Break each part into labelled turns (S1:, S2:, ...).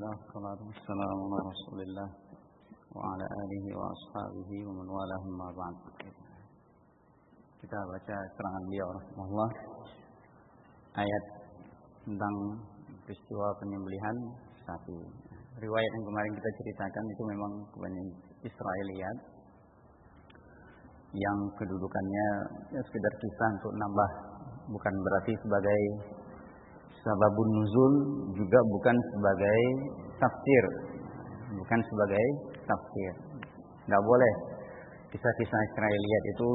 S1: Bismillah, assalamualaikum ala Rasulillah wa ala alihi wa ashabihi wa man walahum ma ba'd. Kita baca keterangan beliau rahimahullah ayat tentang peristiwa penyembelihan sapi. Riwayat yang kemarin kita ceritakan itu memang kebanyakan Israiliyat yang kedudukannya sekedar kisah untuk nambah, bukan berarti sebagai sababun nuzul, juga bukan sebagai tafsir, Nggak boleh kisah-kisah Israiliyat itu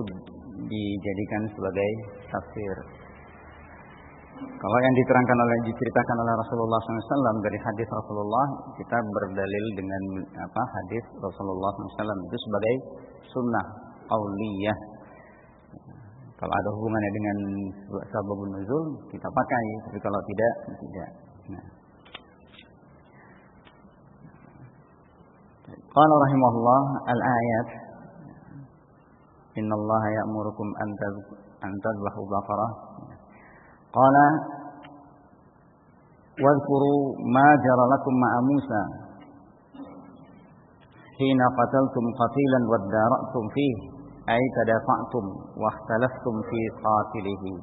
S1: dijadikan sebagai tafsir. Kalau yang diceritakan oleh Rasulullah SAW dari hadis Rasulullah, kita berdalil dengan hadis Rasulullah SAW itu sebagai sunnah qauliyah. Kalau ada hubungannya dengan sababun nuzul, kita pakai. Tapi kalau tidak. Nah. Qala rahimahullah al-ayat. Innallaha ya'murukum an tadhbahu baqarah. Qala wadhkuru ma jara lakum ma'a Musa hina qataltum qatilan waddara'tum fihi ay tadafa'tum wa ikhtalaftum fi qatilihi.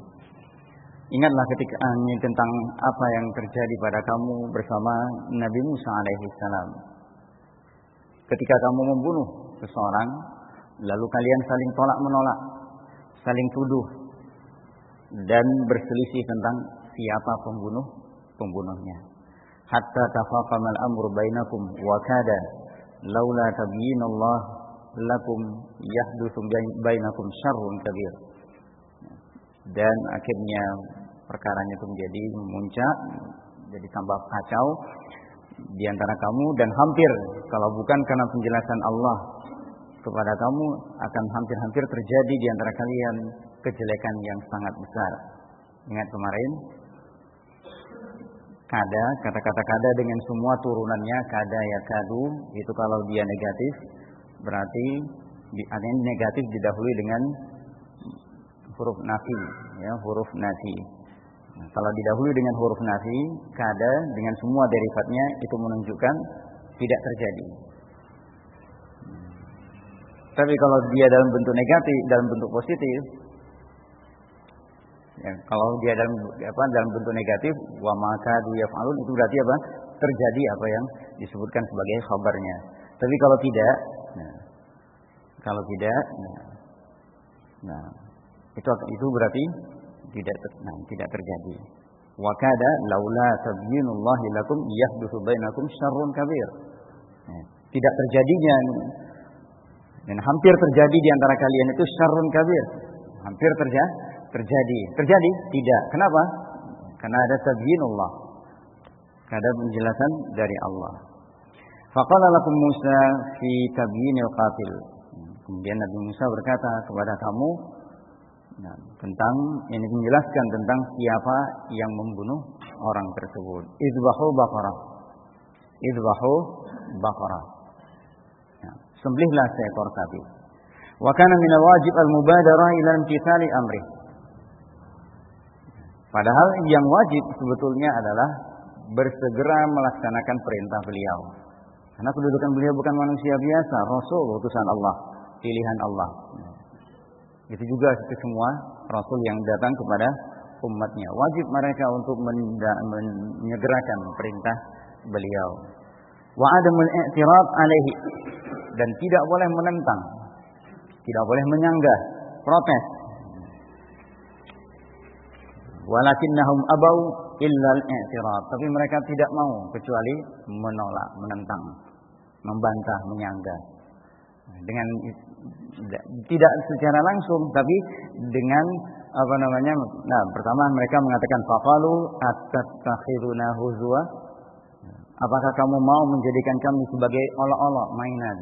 S1: Ingatlah ketika tentang apa yang terjadi pada kamu bersama Nabi Musa alaihi salam. Ketika kamu membunuh seseorang, lalu kalian saling tolak menolak, saling tuduh dan berselisih tentang siapa pembunuhnya. Hatta tafaqama al-amru bainakum wa kada laula tabyinallah lakum yahdutsu bainakum syarrun kabir. Dan akhirnya perkaranya itu menjadi memuncak, jadi tambah kacau di antara kamu, dan hampir kalau bukan karena penjelasan Allah kepada kamu akan hampir-hampir terjadi di antara kalian kejelekan yang sangat besar. Ingat kemarin kada, kata-kata kada dengan semua turunannya, kada ya kadu, itu kalau dia negatif berarti adanya negatif didahului dengan huruf nafi, huruf nafi. Nah, kalau didahului dengan huruf nafi, kada dengan semua derivatnya itu menunjukkan tidak terjadi. Tapi kalau dia dalam bentuk negatif, dalam bentuk positif, kalau dia dalam bentuk negatif, wa ma kadu yaf'alun, itu berarti apa? Terjadi apa yang disebutkan sebagai khabarnya. Tapi kalau tidak, itu berarti tidak terjadi. Wa kada laula tabyinullahi lakum yahdutsu bainakum syarrun kabir. Tidak terjadinya dan hampir terjadi di antara kalian itu syarrun kabir. Hampir terjadi. Terjadi? Tidak. Kenapa? Karena ada tabyinullah. Ada penjelasan dari Allah. Faqala lakum Musa fi tabyinil qatil. Kemudian Nabi Musa berkata kepada kamu tentang ini, menjelaskan tentang siapa yang membunuh orang tersebut. Idbahu baqarah. Sembelihlah seekor sapi. Wa kana min al-wajib al-mubadarah ila imtithali amri. Padahal yang wajib sebetulnya adalah bersegera melaksanakan perintah beliau. Karena kedudukan beliau bukan manusia biasa, Rasul, utusan Allah, pilihan Allah. Itu juga semua Rasul yang datang kepada umatnya. Wajib mereka untuk menyegerakan perintah beliau. Wa adamul i'tirad alaihi, dan tidak boleh menentang, tidak boleh menyanggah, protes. Walakinnahum abau illa al-i'tirad, tapi mereka tidak mau kecuali menolak, menentang, membantah, menyanggah. Dengan tidak secara langsung, tapi dengan pertama mereka mengatakan faqalu atattakhiduna huzwa, apakah kamu mau menjadikan kami sebagai olok-olok, mainan.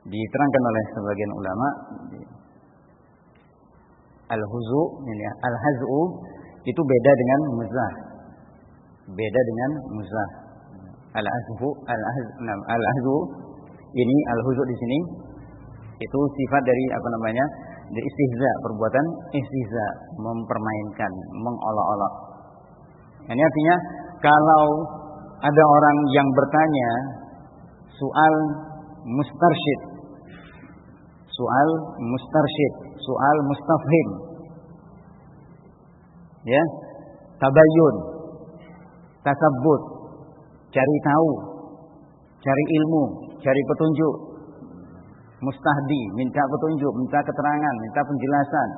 S1: Diterangkan oleh sebagian ulama, al-huzu, al-haz'u itu beda dengan muzah. Al-haz'u ini al-huzu di sini itu sifat dari dari istihza, perbuatan istihza, mempermainkan, mengolok-olok. Ini artinya kalau ada orang yang bertanya soal mustarsyid, soal mustafhim, ya, tabayyun, tasabbut, cari tahu, cari ilmu, cari petunjuk, mustahdi, minta petunjuk, minta keterangan, minta penjelasan,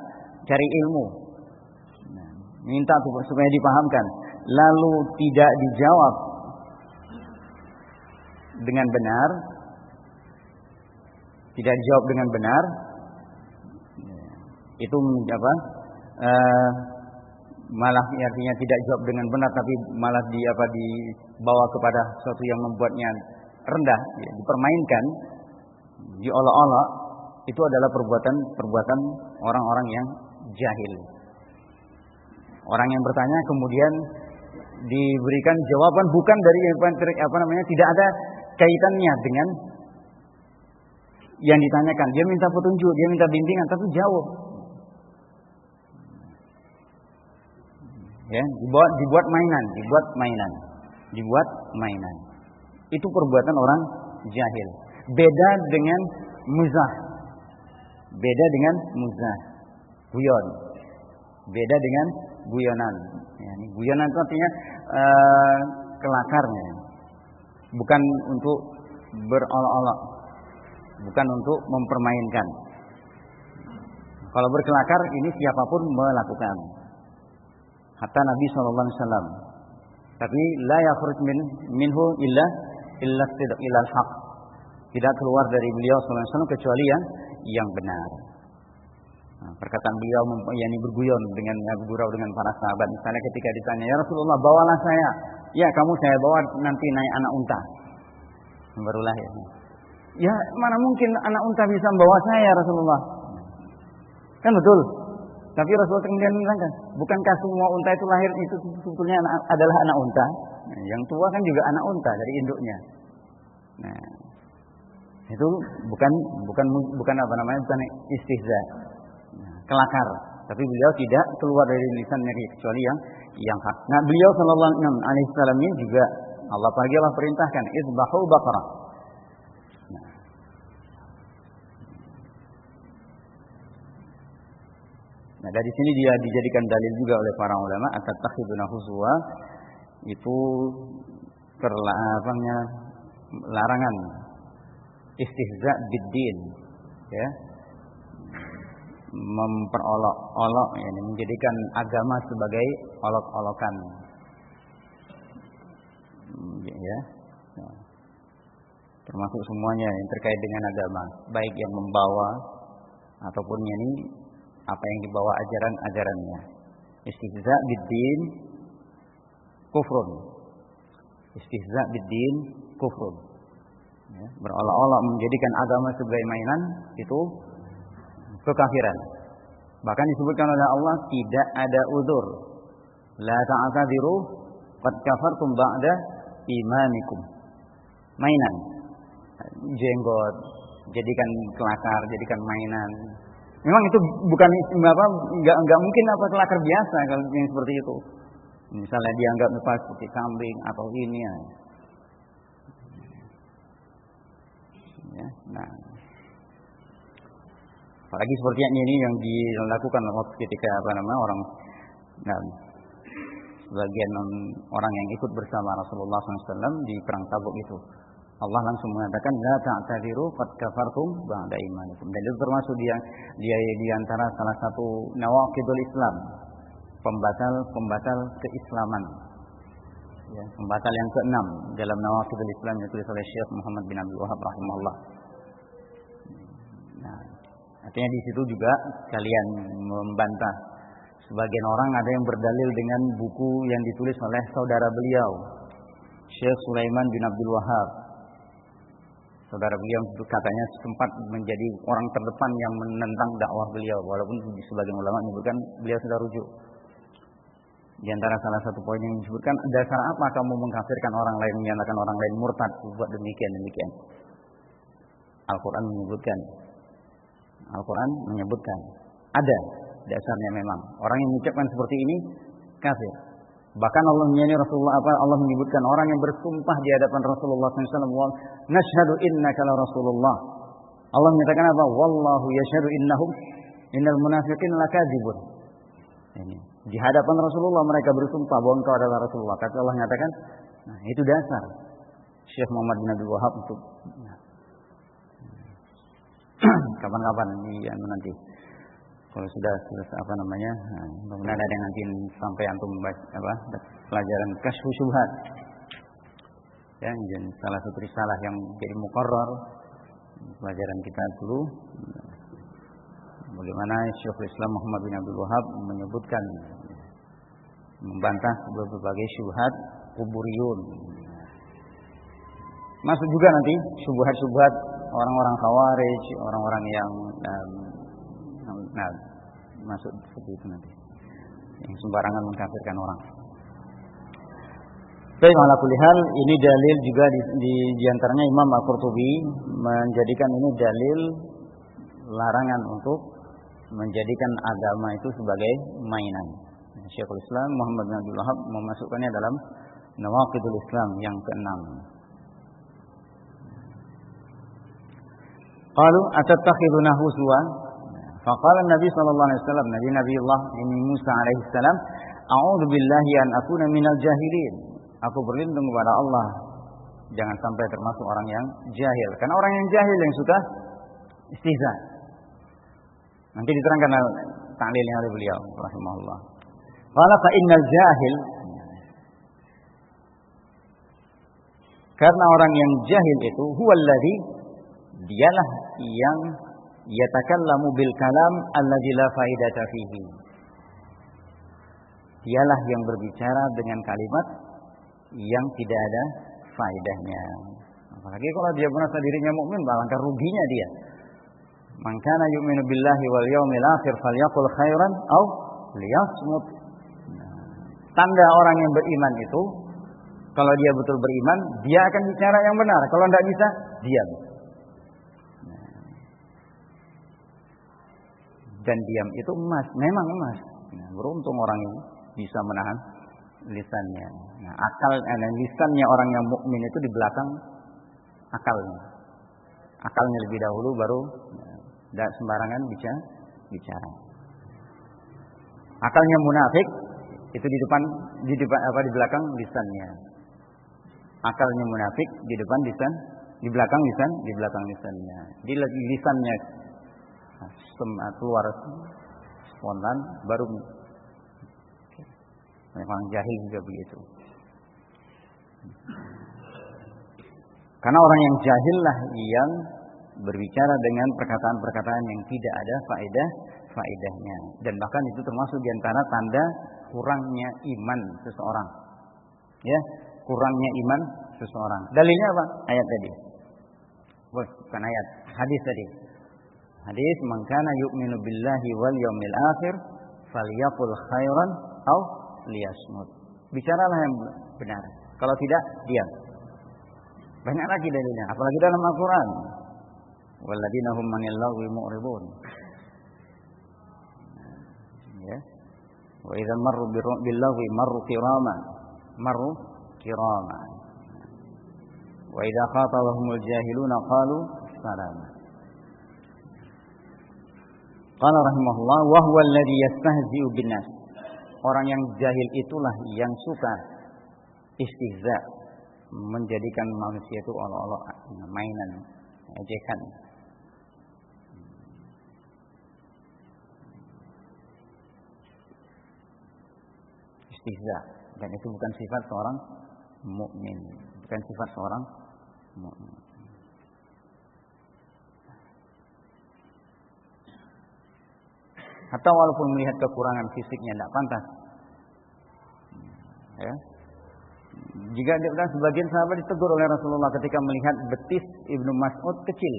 S1: cari ilmu, minta supaya dipahamkan, lalu tidak dijawab dengan benar, itu apa? Malah artinya tidak jawab dengan benar, tapi malah dibawa kepada sesuatu yang membuatnya rendah, ya, dipermainkan, diolok-olok, itu adalah perbuatan orang-orang yang jahil. Orang yang bertanya kemudian diberikan jawaban bukan dari tidak ada kaitannya dengan yang ditanyakan. Dia minta petunjuk, dia minta bimbingan, tapi jauh. Ya, dibuat mainan. Itu perbuatan orang jahil. Beda dengan muzah. Guyon. Beda dengan guyonan. Ya, guyonan itu artinya kelakarnya. Bukan untuk berolok-olok. Bukan untuk mempermainkan. Kalau berkelakar ini siapapun melakukan. Hatta Nabi SAW. Tapi la yakhruj minhu illa al-haq. Tidak keluar dari beliau SAW kecuali yang benar. Nah, perkataan beliau berguyon dengan bergurau dengan para sahabat. Misalnya ketika ditanya, "Ya Rasulullah, bawalah saya." "Ya, kamu saya bawa nanti naik anak unta." Baru lahir. "Ya, mana mungkin anak unta bisa membawa saya, Rasulullah?" Kan betul. Tapi Rasulullah kemudian menerangkan, bukankah semua unta itu lahir itu sebetulnya adalah anak unta? Nah, yang tua kan juga anak unta dari induknya. Nah, itu bukan bukan istihza, kelakar. Tapi beliau tidak keluar dari lisannya kecuali yang hak. Nah, beliau sallallahu alaihi wasallam ini juga Allah perintahkan izbahu baqarah. Nah, dari sini dia dijadikan dalil juga oleh para ulama at-takhiduna huzwa, itu larangan istihza biddin, ya, memperolok-olok, yani menjadikan agama sebagai olok-olokan, ya, termasuk semuanya yang terkait dengan agama, baik yang membawa ataupun apa yang dibawa ajarannya. Istihza biddin kufrun. Ya, berolok-olok menjadikan agama sebagai mainan itu kekafiran. Bahkan disebutkan oleh Allah tidak ada uzur. La ta'tadiru qad kafartum ba'da imanikum. Mainan. Jenggot jadikan kelakar, jadikan mainan. Memang itu bukan enggak mungkin kelakar biasa kalau yang seperti itu. Misalnya dianggap seperti kambing atau ini ya. Ya, nah. Apalagi seperti ini yang dilakukan waktu ketika orang sebagian orang yang ikut bersama Rasulullah SAW di perang Tabuk itu. Allah langsung mengatakan la ta'tadiru qad kafartum ba'da imanikum. Dan itu termasuk dia di antara salah satu nawaqidul Islam, pembatal keislaman. Ya, pembatal yang ke-6 dalam nawaqidul Islam yang ditulis oleh Syekh Muhammad bin Abdul Wahhab rahimahullah. Nah, artinya di situ juga kalian membantah. Sebagian orang ada yang berdalil dengan buku yang ditulis oleh saudara beliau, Syekh Sulaiman bin Abdul Wahhab. Saudara beliau katanya sempat menjadi orang terdepan yang menentang dakwah beliau, walaupun sebagian ulama menyebutkan beliau sudah rujuk. Di antara salah satu poin yang disebutkan, dasar apa kamu mengkafirkan orang lain, menyatakan orang lain murtad, buat demikian. Al-Quran menyebutkan ada dasarnya memang orang yang mengucapkan seperti ini kafir. Bahkan Allah menyebutkan orang yang bersumpah di hadapan Rasulullah SAW, nashhadu innaka la Rasulullah. Allah menyatakan apa? Wallahu yashhadu innal munafiqin lakadzibun. Ini di hadapan Rasulullah mereka bersumpah bahwa engkau adalah Rasulullah. Kata Allah menyatakan, nah itu dasar Syekh Muhammad bin Abdul Wahab untuk kapan-kapan nanti kalau sudah selesai mudah-mudahan ada yang nanti sampai antum pelajaran kasyfu syubhat ya, dan salah satu risalah yang jadi muqarrar pelajaran kita dulu, bagaimana Syekhul Islam Muhammad bin Abdul Wahab menyebutkan membantah berbagai syubhat kuburiyun. Masuk juga nanti syubhat-syubhat orang-orang Khawarij, orang-orang yang masuk seperti itu nanti, yang sembarangan mengkafirkan orang. Baik, ala kulli hal, ini dalil juga di antaranya Imam Al-Qurtubi menjadikan ini dalil larangan untuk menjadikan agama itu sebagai mainan. Syekhul Islam Muhammad bin Abdul Wahab memasukkannya dalam Nawaqidul Islam yang ke-6. Qalu atattakhiduna huzwa? Faqala Nabi sallallahu alaihi wasallam, Nabi Allah Musa alaihi salam, a'udzu billahi an akuna minal jahilin. Aku berlindung kepada Allah jangan sampai termasuk orang yang jahil. Karena orang yang jahil yang suka istihza. Nanti diterangkan ta'lilnya oleh beliau rahimahullah. Qala fa innal jahil, karena orang yang jahil itu huwallazi, dialah yang yatakallamu bil kalam alladzi la faidata fihi. Dialah yang berbicara dengan kalimat yang tidak ada faedahnya. Apalagi kalau dia merasa dirinya mukmin, alangkah ruginya dia. Man kana yu'minu billahi wal yaumil akhir falyaqul khairan aw liyasmut. Tanda orang yang beriman itu, kalau dia betul beriman, dia akan bicara yang benar. Kalau tidak bisa, diam. Dan diam itu emas, memang emas. Beruntung orang ini bisa menahan lisannya. Lisannya orang yang mukmin itu di belakang akalnya. Akalnya lebih dahulu, baru tidak sembarangan bicara. Akalnya munafik itu di belakang lisannya. Akalnya munafik di depan lisan, di belakang lisannya. Di lisannya keluar spontan, baru memang jahil juga begitu. Karena orang yang jahil lah yang berbicara dengan perkataan-perkataan yang tidak ada faedahnya, dan bahkan itu termasuk di antara tanda kurangnya iman seseorang. Ya, kurangnya iman seseorang. Dalilnya apa? Ayat tadi. Bukan ayat, hadis tadi. Hadis, man kana yu'minu billahi wal yaumil akhir falyaqul khairan aw liyasmut. Bicaralah yang benar. Kalau tidak, diam. Banyak lagi dalilnya, apalagi dalam Al-Qur'an. Walladzina hum 'anil lagwi mu'ridun. Ya. Wa idza marru bil lagwi marru kirama. Wa idza khatabahumul jahiluna qalu salama. Qala rahimahullah wa huwa alladhi yastahzi'u bin nas. Orang yang jahil itulah yang suka istihza, menjadikan manusia itu olok-olok, mainan, ejekan. Istihza, dan itu bukan sifat seorang mukmin, bukan sifat seorang mukmin. Atau walaupun melihat kekurangan fisiknya tidak pantas. Ya. Jika sebagian sahabat ditegur oleh Rasulullah ketika melihat betis Ibnu Mas'ud kecil.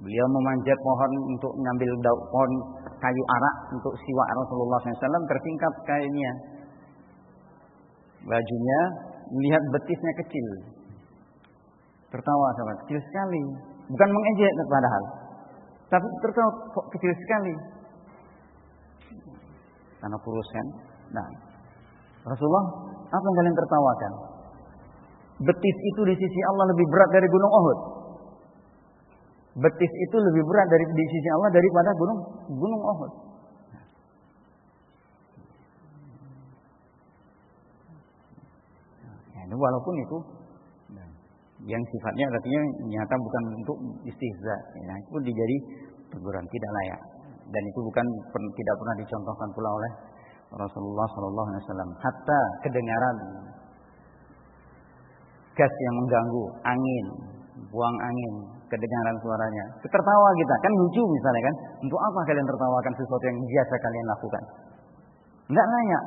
S1: Beliau memanjat pohon untuk mengambil pohon kayu arak untuk siwak Rasulullah SAW, tertingkap kainnya, bajunya, melihat betisnya kecil. Tertawa sahabat, kecil sekali. Bukan mengejek padahal, tapi tertawa, kok kecil sekali. Karena kurus kan. Nah, Rasulullah, apa yang kalian tertawakan? Betis itu di sisi Allah lebih berat dari gunung Uhud. Betis itu lebih berat di sisi Allah daripada gunung Uhud. Ya, walaupun itu yang sifatnya artinya nyata bukan untuk istihza, ya, itu pun dijadi teguran tidak layak. Dan itu tidak pernah dicontohkan pula oleh Rasulullah SAW. Hatta kedengaran gas yang mengganggu, angin, buang angin, kedengaran suaranya, tertawa kita, kan lucu misalnya kan. Untuk apa kalian tertawakan sesuatu yang biasa kalian lakukan? Enggak layak.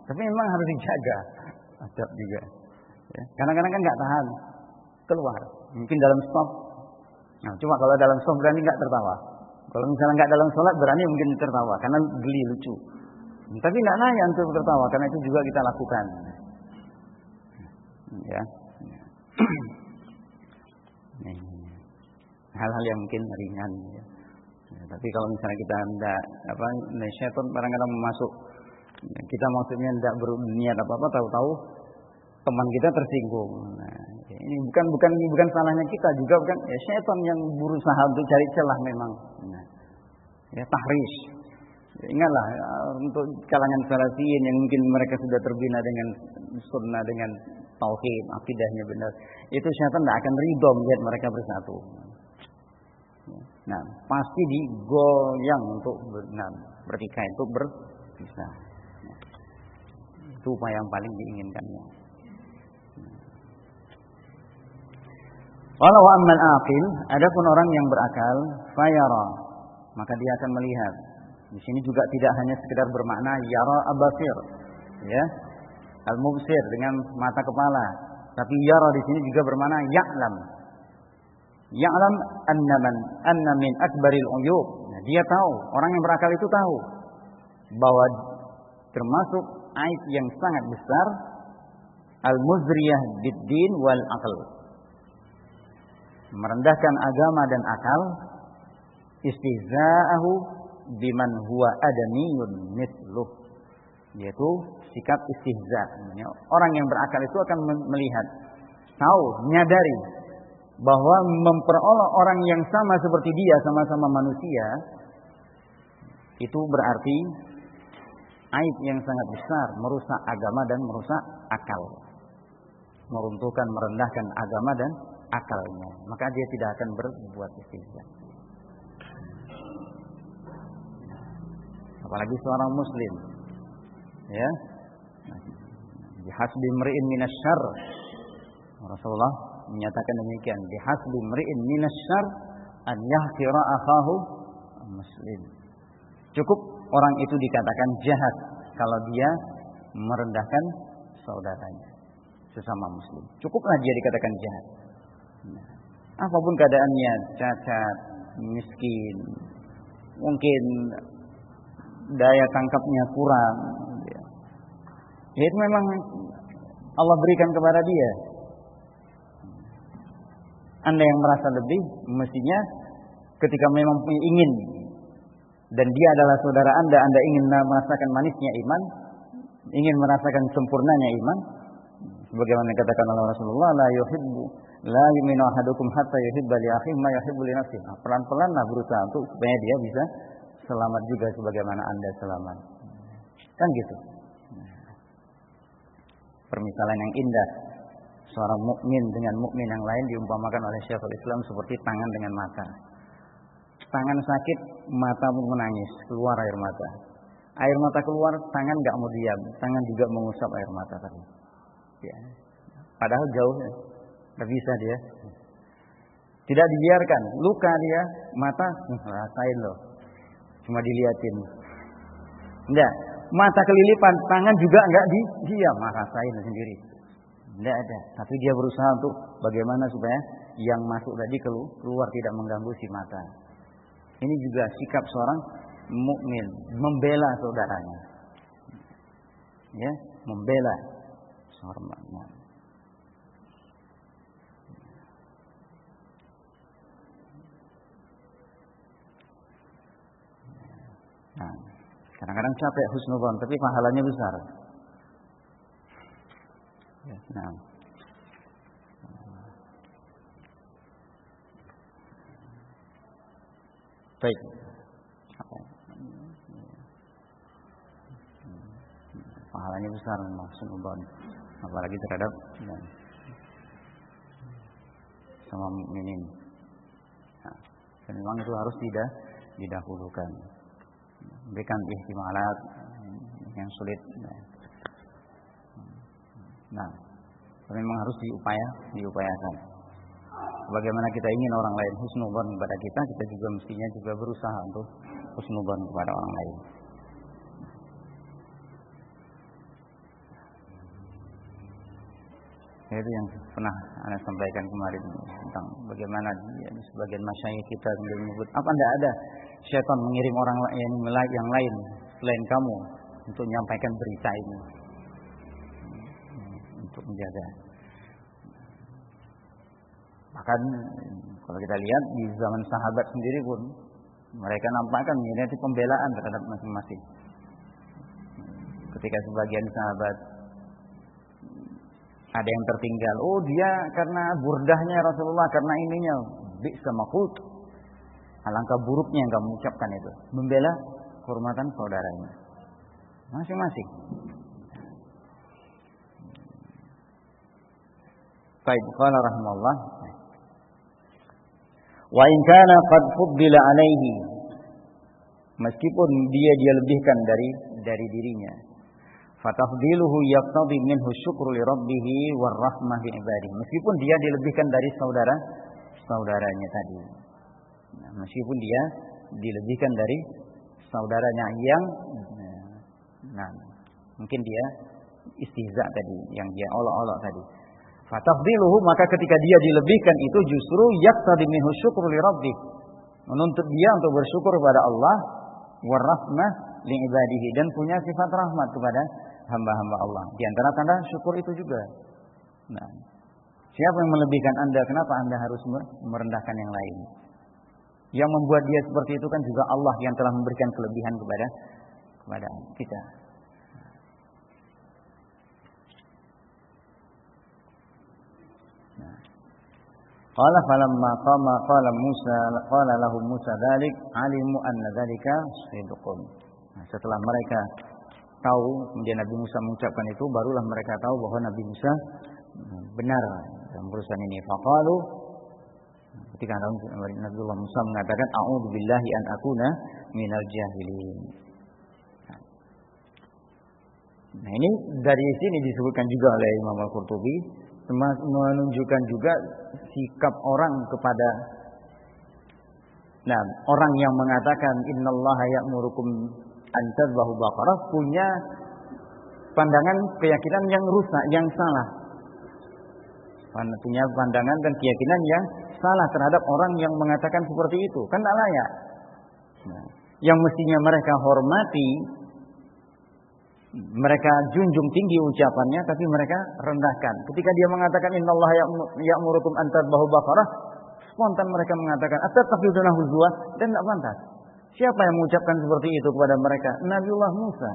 S1: Tapi memang harus dijaga adab juga. Ya, kadang-kadang kan enggak tahan, keluar. Mungkin dalam stop. Nah, cuma kalau dalam stop berani enggak tertawa. Kalau misalnya enggak dalam sholat berani mungkin tertawa karena geli lucu. Tapi enggak layak untuk tertawa karena itu juga kita lakukan. Ya. Hal-hal yang mungkin ringan. Ya. Tapi kalau misalnya kita tidak syaitan kadang-kadang masuk, kita maksudnya tidak berniat apa-apa, tahu-tahu teman kita tersinggung. Nah, ini bukan salahnya kita juga, bukan ya, syaitan yang berusaha untuk cari celah memang. Nah, ya tahrish. Ya, ingatlah untuk kalangan salafiyin yang mungkin mereka sudah terbina dengan sunnah, dengan tauhid, akidahnya benar. Itu syaitan tidak akan ridho melihat mereka bersatu. Nah, pasti digoyang untuk bertikai, untuk berpisah. Itu upaya yang paling diinginkannya. Walau ammal aqil, adapun orang yang berakal, fayara, maka dia akan melihat. Di sini juga tidak hanya sekedar bermakna yara abasir, ya, al-mubsir dengan mata kepala, tapi yara di sini juga bermakna ya'lam. Ya'lam anna min akbaril uyub. Nah, dia tahu, orang yang berakal itu tahu bahwa termasuk aib yang sangat besar al-muzriyah bid-din wal aql. Merendahkan agama dan akal, istihza'ahu biman huwa adamiyun mithluh, yaitu sikap istihza. Orang yang berakal itu akan melihat, tahu, menyadari bahwa memperoleh orang yang sama seperti dia, sama-sama manusia, itu berarti aib yang sangat besar, merusak agama dan merusak akal, meruntuhkan, merendahkan agama dan akalnya. Maka dia tidak akan berbuat istihza. Apalagi seorang muslim, ya, bihasbi mri'in minasyarr, Rasulullah menyatakan demikian, bihasbi mri'in minasyarr an yahqira akhahu muslim. Cukup orang itu dikatakan jahat kalau dia merendahkan saudaranya, sesama muslim. Cukuplah dia dikatakan jahat. Nah, apapun keadaannya, cacat, miskin, mungkin daya tangkapnya kurang, ya itu memang Allah berikan kepada dia. Anda yang merasa lebih, mestinya ketika memang ingin dan dia adalah saudara Anda ingin merasakan manisnya iman, ingin merasakan sempurnanya iman, sebagaimana dikatakan oleh Rasulullah, la yu'minu ahadukum hatta yuhibba li akhihi ma yuhibbu li nafsihi. Pelan-pelanlah berusaha untuk supaya dia bisa selamat juga sebagaimana Anda selamat. Kan gitu. Permisalan yang indah. Seorang mukmin dengan mukmin yang lain diumpamakan oleh Syekhul Islam seperti tangan dengan mata. Tangan sakit, mata pun menangis, keluar air mata. Air mata keluar, tangan enggak mau diam, tangan juga mengusap air mata tadi. Ya. Padahal jauh, enggak bisa dia. Tidak dibiarkan, luka dia, mata rasain loh. Cuma dilihatin. Enggak, mata kelilipan, tangan juga enggak diam, rasain sendiri. Enggak ada, tapi dia berusaha untuk bagaimana supaya yang masuk tadi keluar tidak mengganggu si mata. Ini juga sikap seorang mukmin, membela saudaranya. Ya, membela seorang mukmin. Nah, kadang-kadang capek husnudzon, tapi pahalanya besar. Baik. Pahalanya besar husnudzon, apalagi terhadap sama mukminin. Nah, dan memang itu harus didahulukan. Berikan ihtimalat yang sulit. Nah, memang harus diupayakan. Bagaimana kita ingin orang lain husnudzon kepada kita, kita juga mestinya juga berusaha untuk husnudzon kepada orang lain. Itu yang pernah Anda sampaikan kemarin tentang bagaimana sebagian masyayikh kita kemudian menyebut, apa tidak ada syaitan mengirim orang yang lain selain kamu untuk menyampaikan berita ini, untuk menjaga. Bahkan kalau kita lihat di zaman sahabat sendiri pun mereka nampakkan menjadi pembelaan terhadap masing-masing. Ketika sebagian sahabat ada yang tertinggal, oh dia karena burdahnya Rasulullah, karena ininya, bi'sa maqut, alangkah buruknya yang kamu ucapkan itu, membela kehormatan saudaranya masing-masing. Baik, qala rahimahullah, wa in kana qad fuddila alaihi, meskipun dia lebihkan dari dirinya, fatafdiluhu yaqtadi minhu syukru li rabbih war rahmah bi ibadihi, meskipun dia dilebihkan dari saudaranya tadi. Nah, meskipun dia dilebihkan dari saudaranya yang mungkin dia istihza tadi, yang dia olok-olok tadi. Fatafdiluhu, maka ketika dia dilebihkan itu justru yaqtadi minhu syukru li rabbih, menuntut dia untuk bersyukur kepada Allah, war rahmah li ibadihi, dan punya sifat rahmat kepada hamba-hamba Allah. Di antara tanda syukur itu juga. Nah, siapa yang melebihkan Anda? Kenapa Anda harus merendahkan yang lain? Yang membuat dia seperti itu kan juga Allah yang telah memberikan kelebihan kepada kita. Qala falamma qama qala Musa qala lahu Musa dzalik alimu anna dzalika sidqun. Setelah mereka tahu, kemudian Nabi Musa mengucapkan itu, barulah mereka tahu bahwa Nabi Musa benar dalam urusan ini. Faqalu, ketika Nabiullah Musa mengatakan a'udzubillahi an akuna minal jahilin. Nah, ini dari sini disebutkan juga oleh Imam Al-Qurtubi, menunjukkan juga sikap orang kepada orang yang mengatakan innallaha ya'murukum an tadhbahu baqarah, punya pandangan keyakinan yang rusak, yang salah. Punya pandangan dan keyakinan yang salah terhadap orang yang mengatakan seperti itu. Kan tak layak. Yang mestinya mereka hormati, mereka junjung tinggi ucapannya, tapi mereka rendahkan. Ketika dia mengatakan innallaha ya'murukum an tadhbahu baqarah, spontan mereka mengatakan atattakhidzuna huzwa, dan tidak pantas. Siapa yang mengucapkan seperti itu kepada mereka? Nabiullah Musa.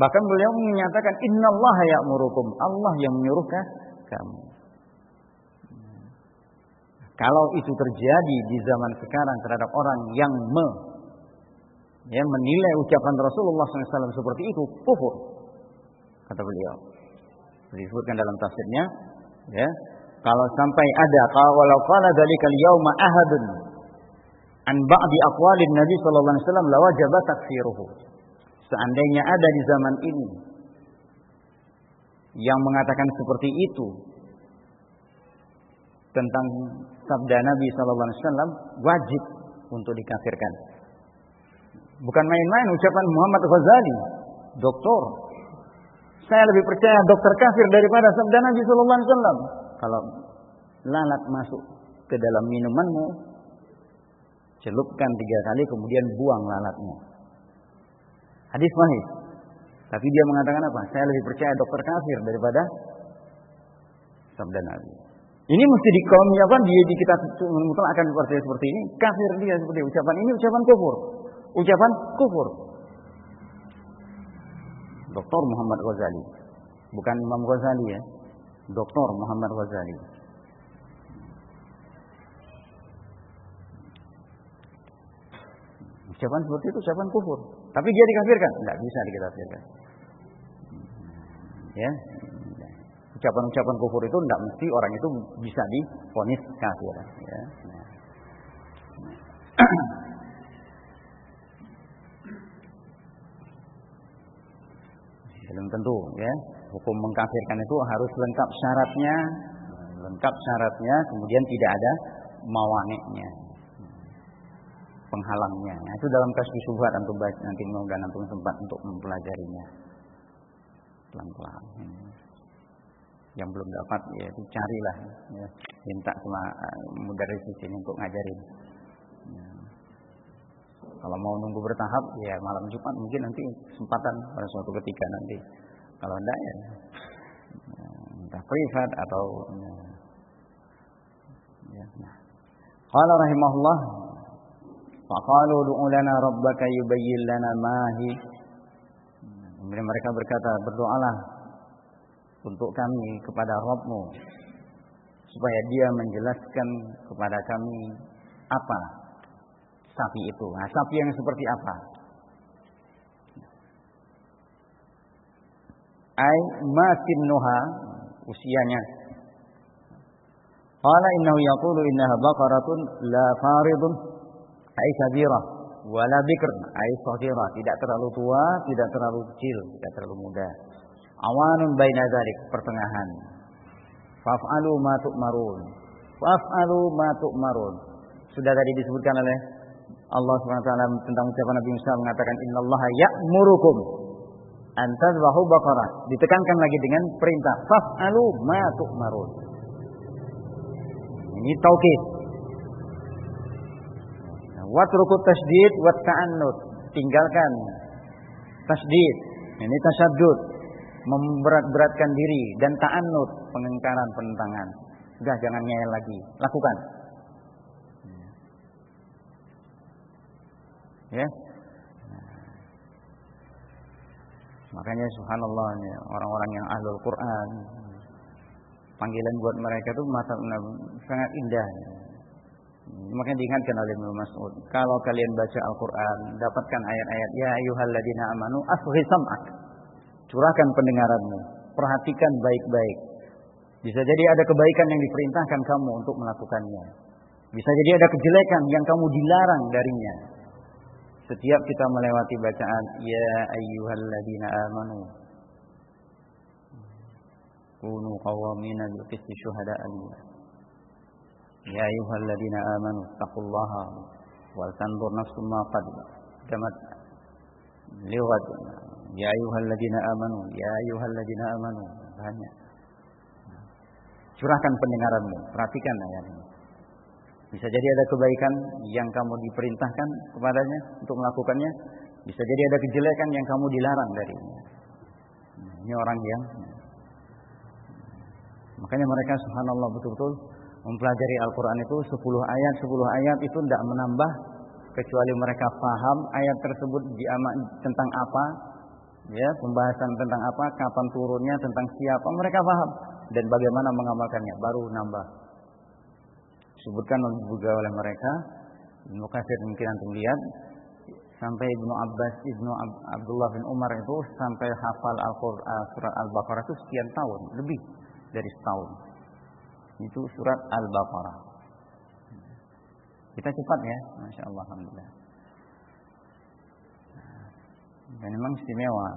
S1: Bahkan beliau menyatakan innallaha ya'murukum, Allah yang menyuruh kamu. Kalau itu terjadi di zaman sekarang terhadap orang yang menilai ucapan Rasulullah SAW seperti itu, kufur, kata beliau. Disebutkan dalam tafsirnya, kalau sampai ada walau qala dzalikal yauma ahadun an ba'di aqwalin Nabi sallallahu alaihi wasallam lawajaba takfiruhu. Seandainya ada di zaman ini yang mengatakan seperti itu tentang sabda Nabi sallallahu alaihi wasallam, wajib untuk dikafirkan. Bukan main-main ucapan Muhammad Ghazali, doktor. Saya lebih percaya dokter kafir daripada sabda Nabi sallallahu alaihi wasallam. Kalau lalat masuk ke dalam minumanmu, celupkan 3 kali kemudian buang lalatnya. Hadis sahih. Tapi dia mengatakan apa? Saya lebih percaya dokter kafir daripada sabda Nabi. Ini mesti kita mutlakkan seperti ini, kafir dia seperti ucapan ini, ucapan kufur. Ucapan kufur. Dr. Muhammad Ghazali, bukan Imam Ghazali ya. Dr. Muhammad Ghazali. Ucapan seperti itu ucapan kufur. Tapi dia dikafirkan? Tidak bisa dikafirkan. Ya. Ucapan-ucapan kufur itu tidak mesti orang itu bisa divonis kafir. Ya. Belum tentu, ya. Hukum mengkafirkan itu harus lengkap syaratnya, kemudian tidak ada mawaniknya, penghalangnya. Nah, itu dalam kasus syubhat antum baca nanti, mudah-mudahan antum sempat untuk mempelajarinya pelan-pelan. Yang belum dapat ya itu carilah, ya. Minta sama mudaris di sini untuk ngajarin. Ya. Kalau mau nunggu bertahap ya malam Jumat mungkin nanti kesempatan pada suatu ketika nanti. Kalau enggak ya entah privat atau ya. Nah. Qala rahimahullah faqalu du'u lana rabbaka yubayyin lana ma hi. Kemudian mereka berkata, berdoalah untuk kami kepada Rabb-Mu supaya Dia menjelaskan kepada kami apa sapi itu. Nah, sapi yang seperti apa? Ai ma sinnuha, usianya. Qala innahu yaqulu innaha baqaratun la faridun ai kabirah wa la bikr ai saghirah, tidak terlalu tua, tidak terlalu kecil, tidak terlalu muda. Awanun baina dzalik, pertengahan. Faf'alu ma tu'marun. Faf'alu ma tu'marun. Sudah tadi disebutkan oleh Allah SWT tentang ucapan Nabi Musa mengatakan innallaha ya'murukum an tadhbahu baqarah. Ditekankan lagi dengan perintah faf'alu ma tu'marun. Ini taukid. Watrukut tasydid wat ta'annud. Tinggalkan tasydid. Ini tasaddud, memberat-beratkan diri, dan ta'annud, pengingkaran, penentangan. Sudah, jangan ngeyel lagi, lakukan. Ya. Makanya subhanallah orang-orang yang ahlul Quran, panggilan buat mereka itu sangat indah. Makanya diingatkan oleh Ibnu Mas'ud, kalau kalian baca Al-Quran, dapatkan ayat-ayat ya ayyuhalladzina amanu asghis sam'ak, curahkan pendengaranmu, perhatikan baik-baik. Bisa jadi ada kebaikan yang diperintahkan kamu untuk melakukannya, bisa jadi ada kejelekan yang kamu dilarang darinya. Setiap kita melewati bacaan ya ayyuhalladzina amanu kunu qawwamina bil qisti syuhada'a lillah. Ya ayyuhalladzina amanu taqullaha wal tanzur nafsum ma qaddamat lighad. Ya ayyuhalladzina amanu. Banyak. Curahkan pendengaranmu, perhatikan ayat ini. Bisa jadi ada kebaikan yang kamu diperintahkan kepadanya untuk melakukannya, bisa jadi ada kejelekan yang kamu dilarang darinya. Ini orang yang makanya mereka subhanallah betul-betul mempelajari Al-Quran itu 10 ayat itu tidak menambah kecuali mereka paham ayat tersebut tentang apa, ya, pembahasan tentang apa, kapan turunnya, tentang siapa, mereka paham dan bagaimana mengamalkannya, baru nambah. Disebutkan juga oleh mereka, Ibnu Katsir mungkin antum lihat, sampai Ibnu Abbas, Abdullah bin Umar itu sampai hafal Al-Quran surat Al-Baqarah itu sekian tahun, lebih dari setahun. Itu surat Al-Baqarah. Kita cepat ya, Masya Allah, alhamdulillah. Dan memang istimewa.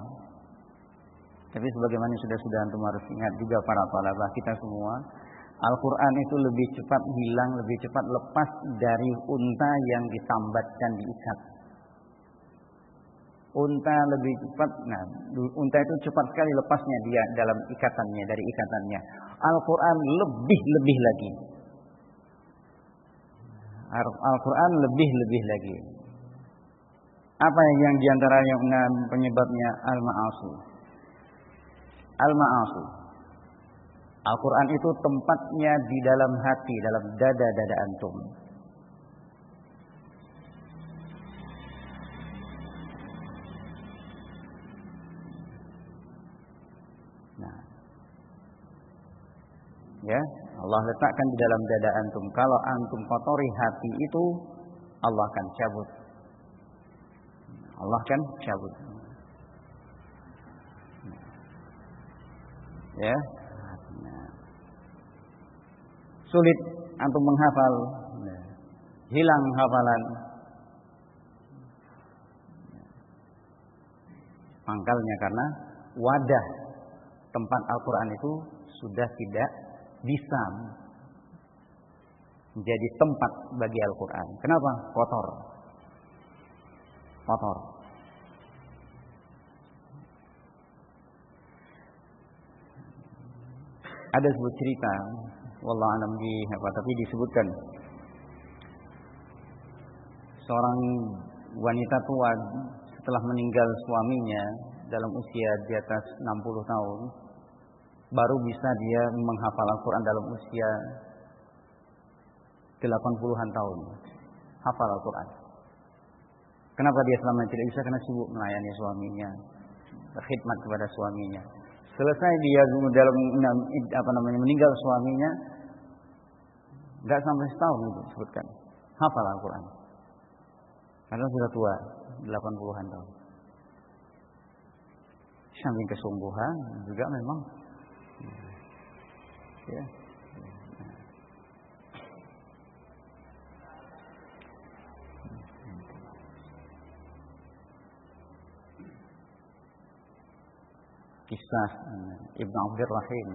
S1: Tapi sebagaimana sudah antum harus ingat juga para talabah kita semua, Al-Quran itu lebih cepat hilang, lebih cepat lepas dari unta yang ditambatkan diikat. Unta lebih cepat, unta itu cepat sekali lepasnya dia dalam ikatannya, dari ikatannya. Al-Quran lebih lagi. Al-Quran lebih lagi. Apa yang diantaranya penyebabnya? Al-ma'asi. Al-ma'asi. Al-Quran itu tempatnya di dalam hati, dalam dada antum. Nah, ya, Allah letakkan di dalam dada antum. Kalau antum kotori hati itu, Allah akan cabut. Allah kan cabut. Ya. Sulit antum menghafal. Hilang hafalan. Pangkalnya karena wadah tempat Al-Quran itu sudah tidak bisa menjadi tempat bagi Al-Quran. Kenapa? Kotor. Ada sebuah cerita, wallahu a'lam tapi disebutkan seorang wanita tua setelah meninggal suaminya dalam usia di atas 60 tahun, baru bisa dia menghafal Al-Quran dalam usia 80-an tahun. Hafal Al-Quran. Kenapa dia selama tidak bisa? Karena sibuk melayani suaminya, berkhidmat kepada suaminya. Selesai dia dalam meninggal suaminya, enggak sampai setahun itu disebutkan hafal Al-Quran. Karena sudah tua, 80-an tahun. Samping kesungguhan juga memang ya. Kisah Ibnu Abdurrahim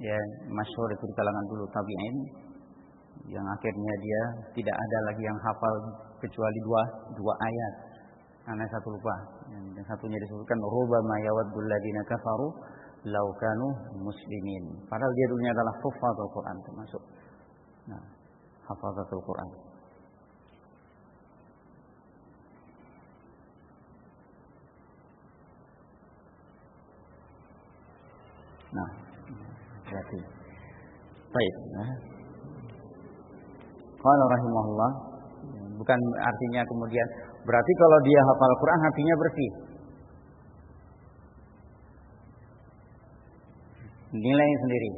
S1: ya, masyhur itu di kalangan dulu tabi'in, yang akhirnya dia tidak ada lagi yang hafal kecuali dua ayat. Karena satu lupa. Yang satunya disebutkan rubbama yawaddul ladina kafaru law kanu muslimin. Padahal dia dulunya adalah hafazul Quran termasuk. Nah, hafazatul Quran. Nah, berarti baik. Qala rahimahullah, bukan artinya kemudian berarti kalau dia hafal Quran hatinya bersih. Nilai sendiri.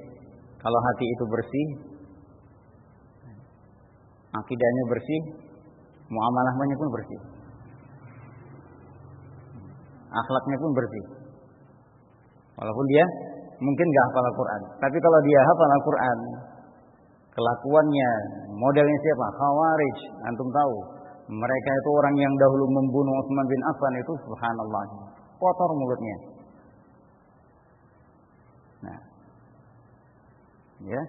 S1: Kalau hati itu bersih, akidahnya bersih, muamalahnya pun bersih, akhlaknya pun bersih. Walaupun dia mungkin nggak hafal Al-Quran, tapi kalau dia hafal Al-Quran, kelakuannya modelnya siapa? Khawarij. Antum tahu, mereka itu orang yang dahulu membunuh Utsman bin Affan itu, subhanallah, kotor mulutnya. Nah, ya,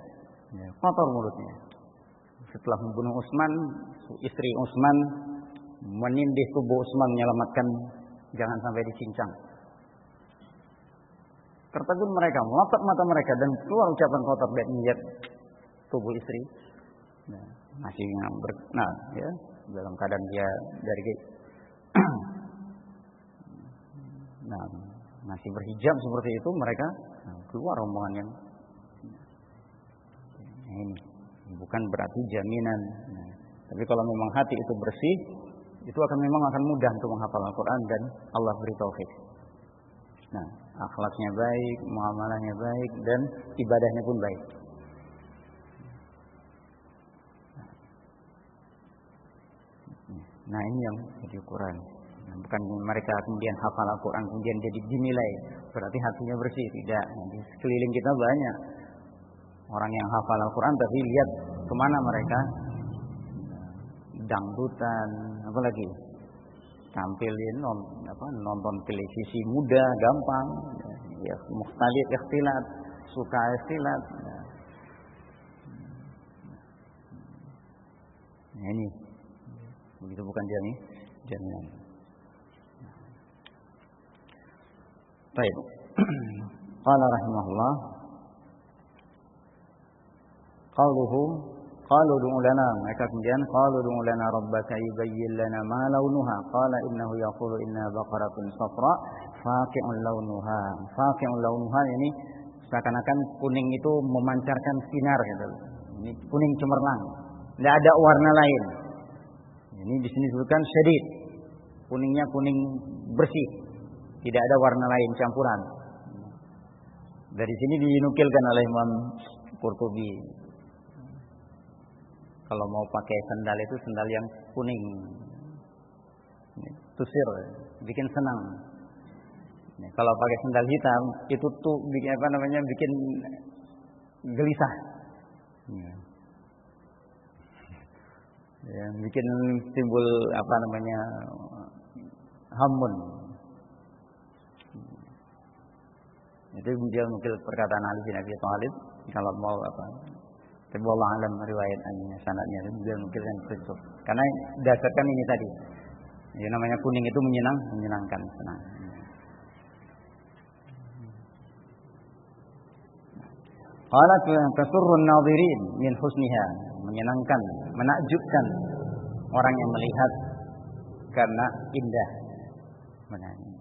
S1: kotor mulutnya. Setelah membunuh Utsman, istri Utsman menindih tubuh Utsman, menyelamatkan jangan sampai dicincang. Tertegun mereka, melotot mata mereka dan keluar ucapan kotor dan niat tubuh istri. Nah, masih ya, dalam keadaan dia dari masih berhijab seperti itu, mereka keluar omongan yang ini bukan berarti jaminan. Tapi kalau memang hati itu bersih, itu memang akan mudah untuk menghafal Al-Quran dan Allah beri taufik. Nah, akhlaknya baik, muamalahnya baik, dan ibadahnya pun baik. Nah, ini yang jadi ukuran. Bukan mereka kemudian hafal Al-Quran kemudian jadi dinilai berarti hatinya bersih, tidak. Di sekeliling kita banyak orang yang hafal Al-Quran, tapi lihat kemana mereka, dangdutan, apalagi tampilin nonton televisi mudah, gampang, ya, mukhtalif, ikhtilat, suka ikhtilat. Nah, ini begitu bukan jaminan. Baik. Qala rahimahullah, qalu du'u lana, mereka kemudian qalu du'u lana rabbaka yubayyin lana ma launuha, qala innahu yaqulu inna baqaratun safra faqi'un launuha, ini seakan-akan kuning itu memancarkan sinar gitu. Ini kuning cemerlang, tidak ada warna lain. Ini di sini disebutkan syadid, kuningnya kuning bersih, tidak ada warna lain campuran. Dari sini dinukilkan oleh Imam Qurtubi, kalau mau pakai sandal itu sandal yang kuning. tusir, bikin senang. Kalau pakai sandal hitam itu tuh bikin bikin gelisah. Ya, bikin timbul hamun. Itu dia mungkin perkataan Ali bin Abi Thalib kalau mau tapi Allah alam riwayatnya sanadnya dia mungkin itu. Karena dasarkan ini tadi. Ya namanya kuning itu menyenangkan, senang. Qalat tasurrun nadhirin min husniha, menyenangkan, menakjubkan orang yang melihat karena indah.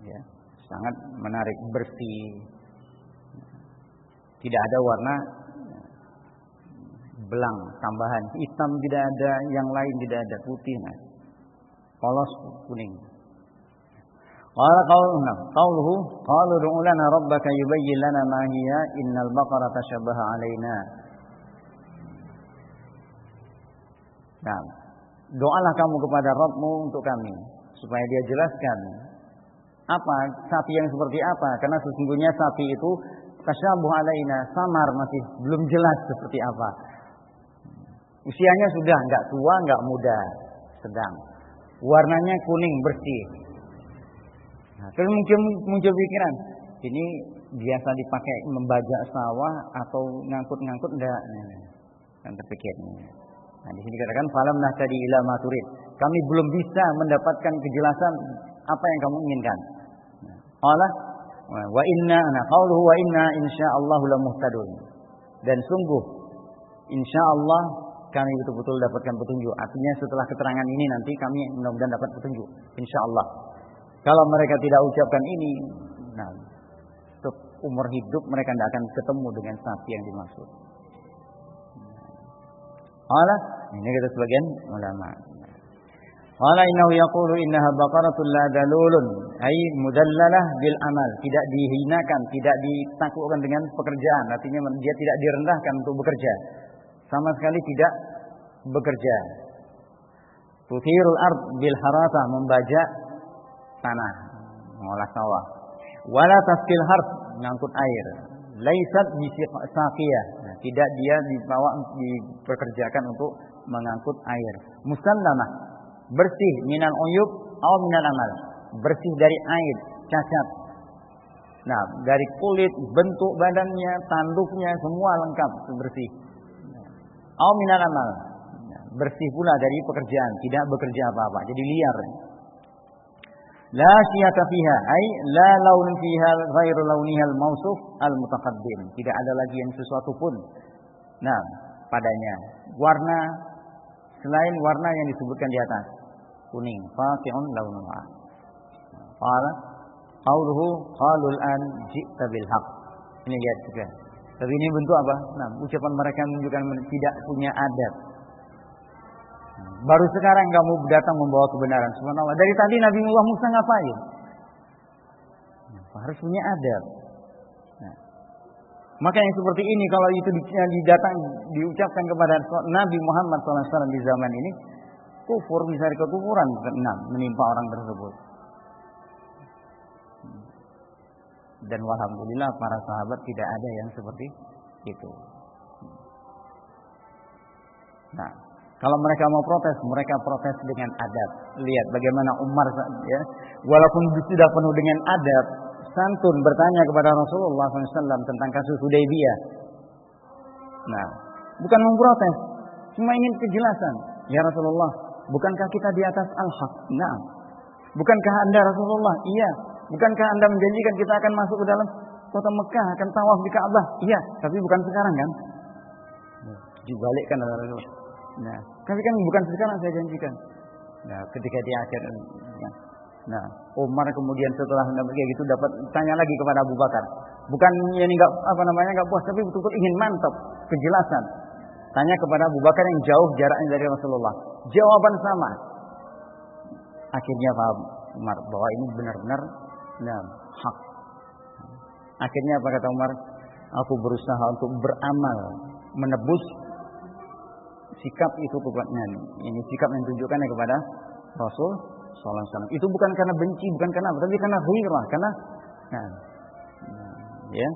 S1: Ya, sangat menarik, bersih. Tidak ada warna belang tambahan, hitam tidak ada, yang lain tidak ada, putih polos kuning. Qala qauluhu qalu ud'u lana rabbaka yubayyin lana ma hiya innal baqara tashabbaha 'alaina. Nah, doalah kamu kepada Rabbmu untuk kami supaya dia jelaskan apa sapi yang seperti apa, karena sesungguhnya sapi itu tashabbaha 'alaina, samar, masih belum jelas seperti apa. Usianya sudah enggak tua, enggak muda, sedang. Warnanya kuning bersih. Nah, terus muncul pikiran, ini biasa dipakai membajak sawah atau ngangkut-ngangkut enggak? Kan terpikir. Nah, di sini katakan falam nahtadi ila ma turid. Kami belum bisa mendapatkan kejelasan apa yang kamu inginkan. Qala wa inna qauluhu wa inna insyaallahu lamuhtadun. Dan sungguh insyaallah kami betul-betul dapatkan petunjuk. Artinya setelah keterangan ini nanti kami mudah-mudahan dapat petunjuk. Insyaallah. Kalau mereka tidak ucapkan ini, nah, untuk umur hidup mereka tidak akan ketemu dengan sapi yang dimaksud. Allah, ini kata sebagian ulama. Allah innahu yaqulu innaha baqaratun la dalulun, ay mudallalah bil amal, tidak dihinakan, tidak ditaklukkan dengan pekerjaan. Artinya dia tidak direndahkan untuk bekerja. Sama sekali tidak bekerja. Tuthirul ard bil harasa, membajak tanah, mengolah sawah. Wala tasqil harf, mengangkut air. Laisat bisaqiyah, tidak dia dipekerjakan untuk mengangkut air. Musannamah, bersih minal uyub aw minal amal, bersih dari aib, cacat. Nah, dari kulit, bentuk badannya, tanduknya semua lengkap bersih. Aw minal amal, bersih pula dari pekerjaan, tidak bekerja apa-apa, jadi liar. La syiyata fiha, ay la laun fiha ghairu launihal mausuf al-mutaqaddim. Tidak ada lagi yang sesuatu pun padanya warna selain warna yang disebutkan di atas, kuning, faqi'un launuha. Qala qauluhu qalul an ji'ta bil haqq. Ini lihat juga. Tapi ini bentuk apa? Nah, ucapan mereka menunjukkan tidak punya adab. Baru sekarang kamu datang membawa kebenaran. Subhanallah. Dari tadi Nabi Musa ngapain? Harus punya adab. Nah, maka yang seperti ini kalau itu diucapkan kepada Nabi Muhammad SAW di zaman ini, kufur, bisa kekufuran menimpa orang tersebut. Dan alhamdulillah para sahabat tidak ada yang seperti itu. Nah, kalau mereka mau protes, mereka protes dengan adab. Lihat bagaimana Umar, ya, walaupun sudah penuh dengan adab, santun bertanya kepada Rasulullah SAW tentang kasus Hudaybiyah. Nah, bukan memprotes, cuma ingin kejelasan. Ya Rasulullah, bukankah kita di atas al-haq? Nah, bukankah Anda Rasulullah? Iya. Bukankah Anda menjanjikan kita akan masuk ke dalam kota Mekah, akan tawaf di Ka'bah? Iya, tapi bukan sekarang kan? Dibalikkan oleh Rasulullah. Nah, tapi kan bukan sekarang saya janjikan. Nah, ketika di akhir, nah, Umar kemudian setelah kayak gitu dapat tanya lagi kepada Abu Bakar. Bukan ini enggak puas, tapi betul-betul ingin mantap kejelasan. Tanya kepada Abu Bakar yang jauh jaraknya dari Rasulullah. Jawaban sama. Akhirnya paham Umar bahwa ini benar-benar hak. Akhirnya apa kata Umar? Aku berusaha untuk beramal menebus sikap itu kepadanya. Ini sikap yang tunjukkannya kepada Rasul sallallahu alaihi wasallam. Itu bukan karena benci, bukan karena apa, tapi karena ghirah, karena ya.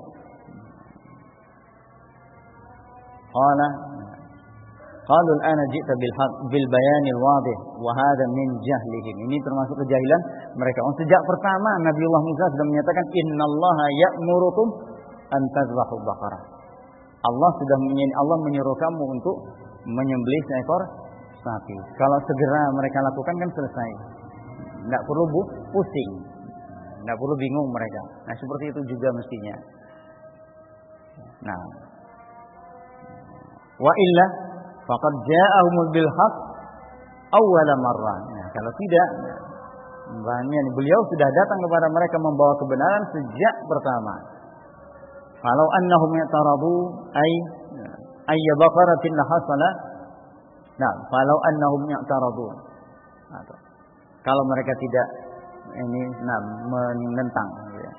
S1: Qalu al-ana ji'ta bil bayanil wadih wa hadha min jahlihim. Ini termasuk kejahilan mereka. Sejak pertama Nabiullah Musa sudah menyatakan innallaha ya'murukum an tadhbahu baqarah. Allah menyuruh kamu untuk menyembelih seekor sapi. Kalau segera mereka lakukan kan selesai. Tidak perlu pusing. Tidak perlu bingung mereka. Nah, seperti itu juga mestinya. Nah, wa illa faqad ja'ahumul bil haqq awwala marrah. Nah, kalau tidak, beliau sudah datang kepada mereka membawa kebenaran sejak pertama. Kalau annahum ya'taradu ay baqaratin lahasala. Nah, kalau annahum ya'taradu. Kalau mereka tidak menentang, ya.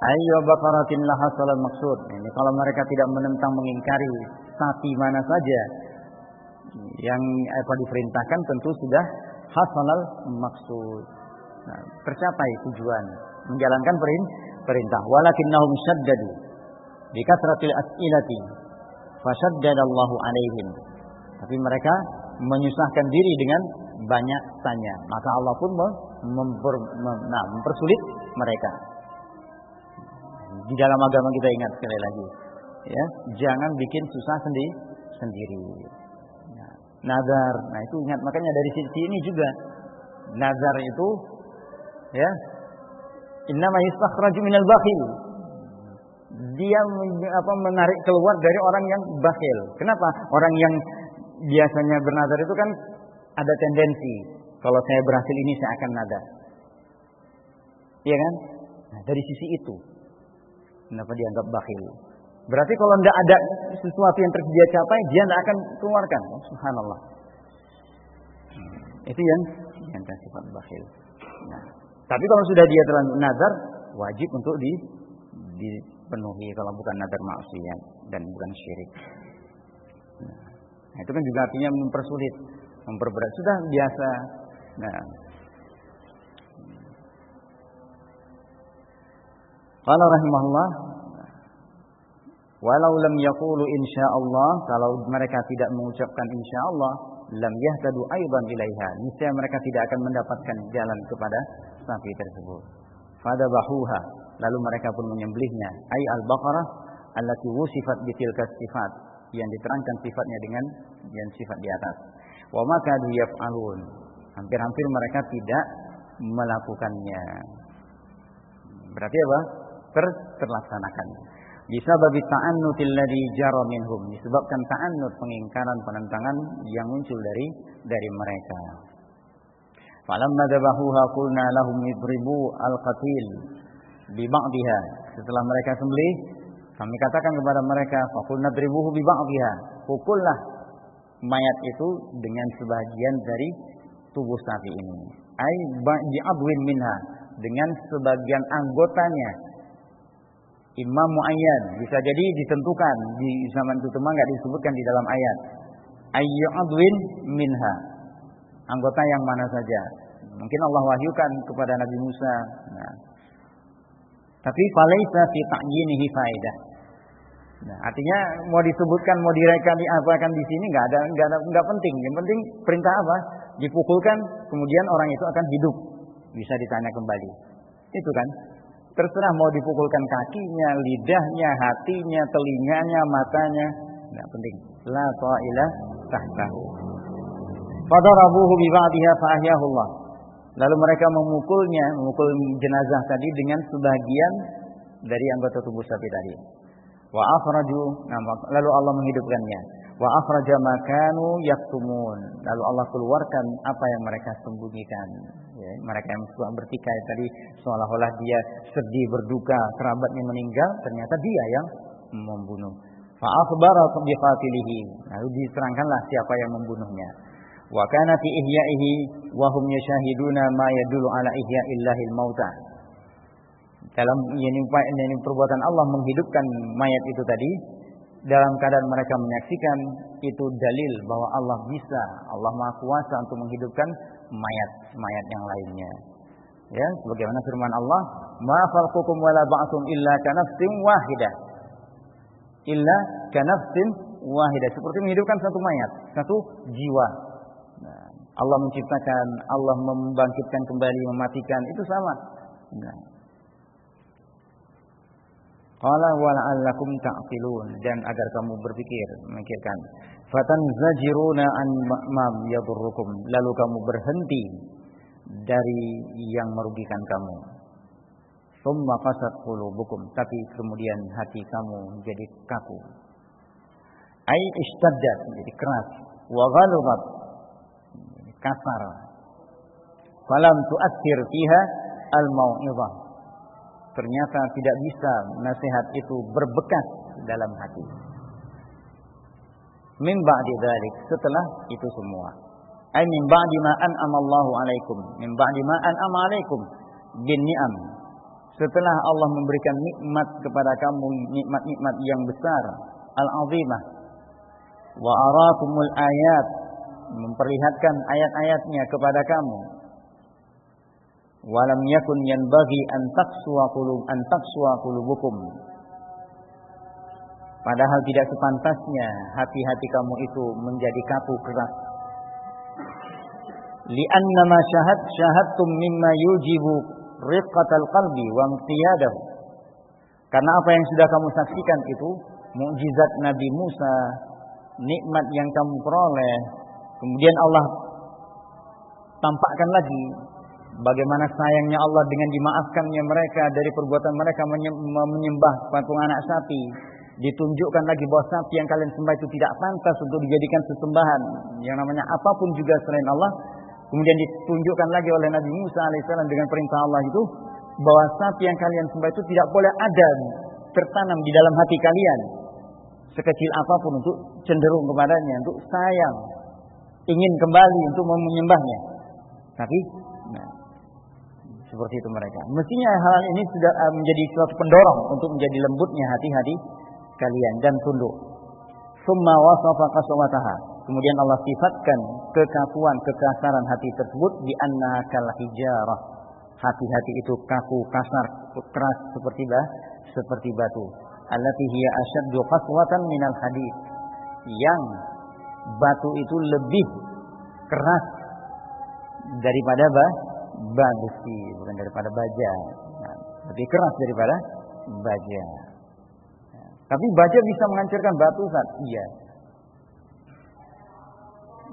S1: Ayya baqaratin lahasala maksud. Ini kalau mereka tidak menentang, mengingkari sapi mana saja yang diperintahkan, tentu sudah hasalal maksud. Nah, tercapai tujuan menjalankan perintah. Walakinnahum syaddadu bi kasratil as'ilati fasyaddadallahu alaihim. Tapi mereka menyusahkan diri dengan banyak tanya, maka Allah pun mempersulit mereka. Di dalam agama kita ingat sekali lagi, ya, jangan bikin susah sendiri. Nazar, nah itu ingat, makanya dari sisi ini juga nazar itu, ya, innama yustakhraju minal bakhil. Dia menarik keluar dari orang yang bakhil. Kenapa? Orang yang biasanya bernazar itu kan ada tendensi, kalau saya berhasil ini saya akan nazar. Iya kan? Nah, dari sisi itu kenapa dianggap bakhil? Berarti kalau tidak ada sesuatu yang dia capai, dia tidak akan keluarkan. Oh, subhanallah. Itu yang sifat bakhil. Nah, tapi kalau sudah dia terlanjur nazar, wajib untuk dipenuhi kalau bukan nazar maksiat dan bukan syirik. Nah, itu kan juga artinya mempersulit, memperberat. Sudah biasa. Nah, qala rahimahullah, walau lam yaqulu insyaallah, kalau mereka tidak mengucapkan insyaallah, lam yahtadu aidan ilaiha, niscaya mereka tidak akan mendapatkan jalan kepada sapi tersebut. Fadabahuha, lalu mereka pun menyembelihnya, ai al-baqarah allati wusifat bitilka sifat, yang diterangkan sifatnya dengan yang sifat di atas. Wa ma kadu yaf'alun, hampir-hampir mereka tidak melakukannya. Berarti apa? Terlaksanakan. Bisabab ta'annutil ladzi jara minhum, disebabkan ta'annut, pengingkaran, penentangan yang muncul dari mereka. Falamma dzabahuha qulna lahum idribu al-qatil bi ba'dihha, setelah mereka sembelih kami katakan kepada mereka, faqulna dribuhu bi ba'dihha, pukullah mayat itu dengan sebagian dari tubuh sapi ini. Ai bi'adwin minha, dengan sebagian anggotanya. Imam muayyan, bisa jadi ditentukan di zaman itu, cuma enggak disebutkan di dalam ayat. Ayyu'adwin minha, anggota yang mana saja. Mungkin Allah wahyukan kepada Nabi Musa. Nah, tapi falaisa fi ta'yinihi faidah. Nah, artinya mau disebutkan, mau direka diapakan di sini enggak penting. Yang penting perintah apa? Dipukulkan, kemudian orang itu akan hidup. Bisa ditanya kembali. Itu kan? Terserah mau dipukulkan kakinya, lidahnya, hatinya, telinganya, matanya, enggak penting. La ta'ila tahtahu. Fadarabuhu bi ba'dihha fa ahyahullah. Lalu mereka memukul jenazah tadi dengan sebagian dari anggota tubuh sapi tadi. Wa akhraju, lalu Allah menghidupkannya. Wa akhraja ma kanu yaktumun. Lalu Allah keluarkan apa yang mereka sembunyikan. Ya, mereka yang suka bertikai tadi seolah-olah dia sedih, berduka, kerabatnya meninggal, ternyata dia yang membunuh. Fa akhbara bi qatilihi. Lalu diterangkanlah siapa yang membunuhnya. Wa kana fi ihya'ihi wa hum yashahiduna ma yadullu ala ihya'illahil mauta. Dalam ini perbuatan Allah menghidupkan mayat itu tadi, dalam keadaan mereka menyaksikan, itu dalil bahwa Allah bisa, Allah Maha Kuasa untuk menghidupkan mayat yang lainnya. Ya, sebagaimana firman Allah, "Ma khalqukum wala ba'tsum illa kanafsin wahidah." Illa kanafsin wahidah, seperti menghidupkan satu mayat, satu jiwa. Nah, Allah menciptakan, Allah membangkitkan kembali, mematikan, itu sama. Nah, qala wala'allakum ta'qilun, dan agar kamu berpikir, memikirkan. Fatanzajiruna an ma yadurrukum, lalu kamu berhenti dari yang merugikan kamu. Tsumma qasat qulubukum, tapi kemudian hati kamu jadi kaku. Ai ishtaddat, jadi keras, wa ghalubat, kasar. Falam tu'athir fiha al-mau'izah, ternyata tidak bisa nasihat itu berbekas dalam hati. Min ba'di dzalik, setelah itu semua. Ai min ba'di ma an'ama Allahu 'alaikum, min ba'di ma an'ama 'alaikum bin ni'am. Setelah Allah memberikan nikmat kepada kamu, nikmat-nikmat yang besar, al-'azimah. Wa arakumul ayat, memperlihatkan ayat-ayatnya kepada kamu. Walam yakun yanbaghi an taqsuwa qulubukum, padahal tidak sepantasnya hati-hati kamu itu menjadi kaku keras. Li'anna ma syahadtum mimma yujibu riqqatal qalbi wa imtiyadahu, karena apa yang sudah kamu saksikan itu mukjizat Nabi Musa, nikmat yang kamu peroleh, kemudian Allah tampakkan lagi bagaimana sayangnya Allah dengan dimaafkannya mereka dari perbuatan mereka menyembah patung anak sapi. Ditunjukkan lagi bahwa sapi yang kalian sembah itu tidak pantas untuk dijadikan sesembahan, yang namanya apapun juga selain Allah. Kemudian ditunjukkan lagi oleh Nabi Musa alaihissalam dengan perintah Allah itu, bahwa sapi yang kalian sembah itu tidak boleh ada tertanam di dalam hati kalian, sekecil apapun, untuk cenderung kepadanya, untuk sayang, ingin kembali untuk menyembahnya. Tapi seperti itu mereka. Mestinya hal ini sudah menjadi suatu pendorong untuk menjadi lembutnya hati-hati kalian dan tunduk. Summa wasafa qaswataha, kemudian Allah sifatkan kekakuan, kekasaran hati tersebut di anna kal hijarah. Hati-hati itu kaku, kasar, keras seperti batu. Allati hiya ashaddu qaswatan minal hadid, yang batu itu lebih keras daripada besi, bukan daripada baja. Nah, lebih keras daripada baja. Tapi baja bisa menghancurkan batu, Ustaz? Iya.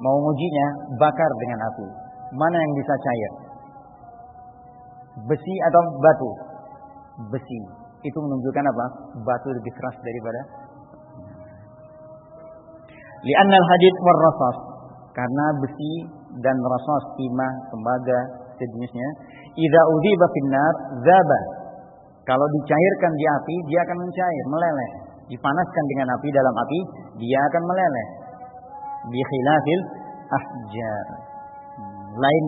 S1: Mau ngujinya, bakar dengan api. Mana yang bisa cair? Besi atau batu? Besi. Itu menunjukkan apa? Batu lebih keras daripada. Li'annal hadid war rasas, karena besi dan rasas, timah, tembaga, sejenisnya, idza udhiba finnar dzaba, kalau dicairkan di api dia akan mencair, meleleh. Dipanaskan dengan api, dalam api dia akan meleleh. Bi khilafil ahjar, lain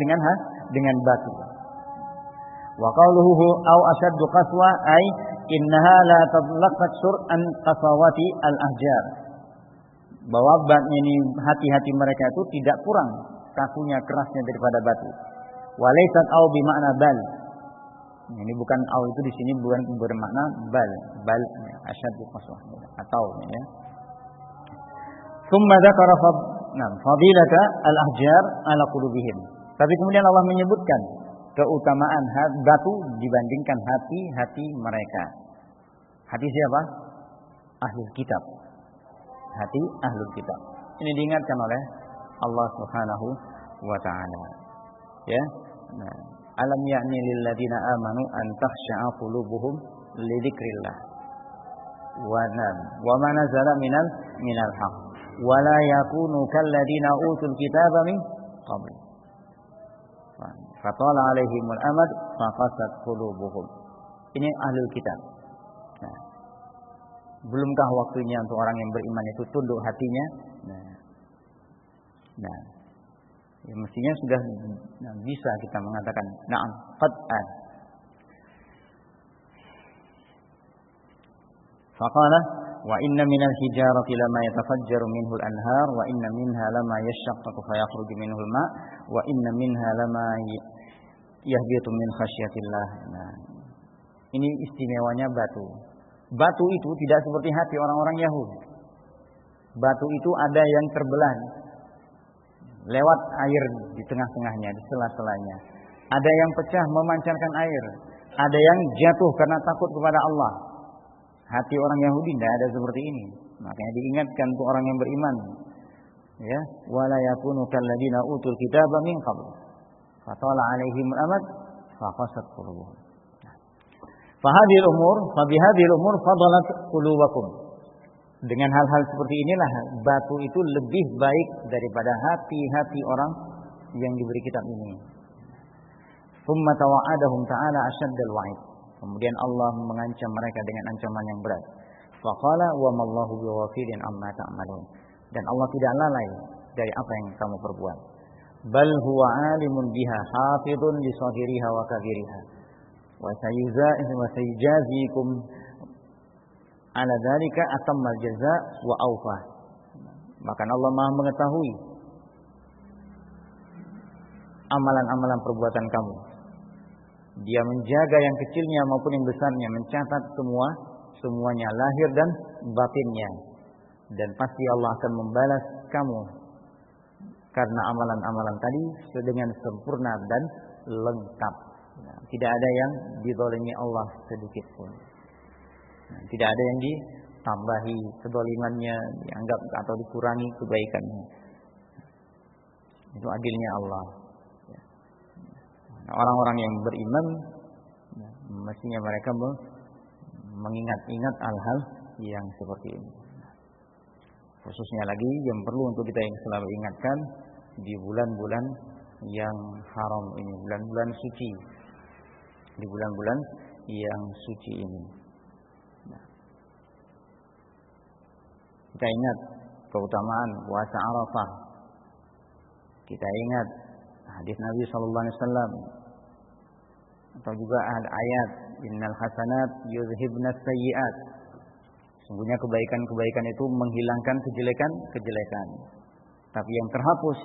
S1: dengan batu. Wa qawluhu aw ashaddu qaswa ay innaha la tadlaqat sur'an qasawati al-ahjar, bahwa ini hati-hati mereka itu tidak kurang kakunya, kerasnya daripada batu. Walaysat au bimakna bal. Ini bukan au, itu di sini bukan bermakna bal asyaddu qaswah atau ya. Tsumma dzakara fadilata al-ahjar ala qulubihim. Tapi kemudian Allah menyebutkan keutamaan batu dibandingkan hati-hati mereka. Hati siapa? Ahlul kitab. Hati ahlul kitab. Ini diingatkan oleh Allah Subhanahu wa taala. Ya. Nah, alam ya'ni lil ladzina amanu an takhsha'a qulubuhum li dzikrillah. Wa ma nazala minal haqq. Wa la yakunu kal ladzina utul kitaba min qabl. Fatala alaihimul amad faqasat qulubuhum. Ini ahlul kitab. Nah, belumkah waktunya untuk orang yang beriman itu tunduk hatinya? Nah, ya mestinya sudah bisa kita mengatakan na'am qad an. Faqala wa inna minal hijarati lama yatafajjaru minhul anhar wa inna minha lama yashaqqaqu fayakhruju minhul ma wa inna minha lama yahbitu min khasyatillah. Nah, ini istimewanya batu. Batu itu tidak seperti hati orang-orang Yahudi. Batu itu ada yang terbelah lewat air di tengah-tengahnya, di sela-selanya. Ada yang pecah memancarkan air. Ada yang jatuh karena takut kepada Allah. Hati orang Yahudi tidak ada seperti ini. Makanya diingatkan untuk orang yang beriman. Ya, wala yakunu kalladzina utul kitaba min qabl. Fatala 'alaihim al-amad faqasat qulubuhum. Fahadhil umur, fabihadhil umur fadalat qulubakum. Dengan hal-hal seperti inilah batu itu lebih baik daripada hati-hati orang yang diberi kitab ini. Tsumma tawa'adahum ta'ala asyaddal wa'id. Kemudian Allah mengancam mereka dengan ancaman yang berat. Faqala wa mallahu bighafilin amma ta'malun. Dan Allah tidak lalai dari apa yang kamu perbuat. Bal huwa alimun biha hafidun li saghiriha wa kabiriha. Wa sayujazikum ala dzalika atammal jazaa wa awfa. Maka Allah Maha mengetahui amalan-amalan perbuatan kamu. Dia menjaga yang kecilnya maupun yang besarnya, mencatat semuanya lahir dan batinnya. Dan pasti Allah akan membalas kamu karena amalan-amalan tadi dengan sempurna dan lengkap. Nah, tidak ada yang dizalimi Allah sedikit pun. Nah, tidak ada yang ditambahi kezalimannya, dianggap atau dikurangi kebaikannya. Itu adilnya Allah. Nah, orang-orang yang beriman mestinya mereka mengingat-ingat hal-hal yang seperti ini. Khususnya lagi yang perlu untuk kita yang selalu ingatkan di bulan-bulan yang haram ini, bulan-bulan suci. Di bulan-bulan yang suci ini. Nah, kita ingat keutamaan puasa Arafah. Kita ingat hadis Nabi sallallahu alaihi wasallam atau juga ayat innal hasanat yuzhibnas sayyi'at. Sungguhnya kebaikan-kebaikan itu menghilangkan kejelekan-kejelekan. Tapi yang terhapus,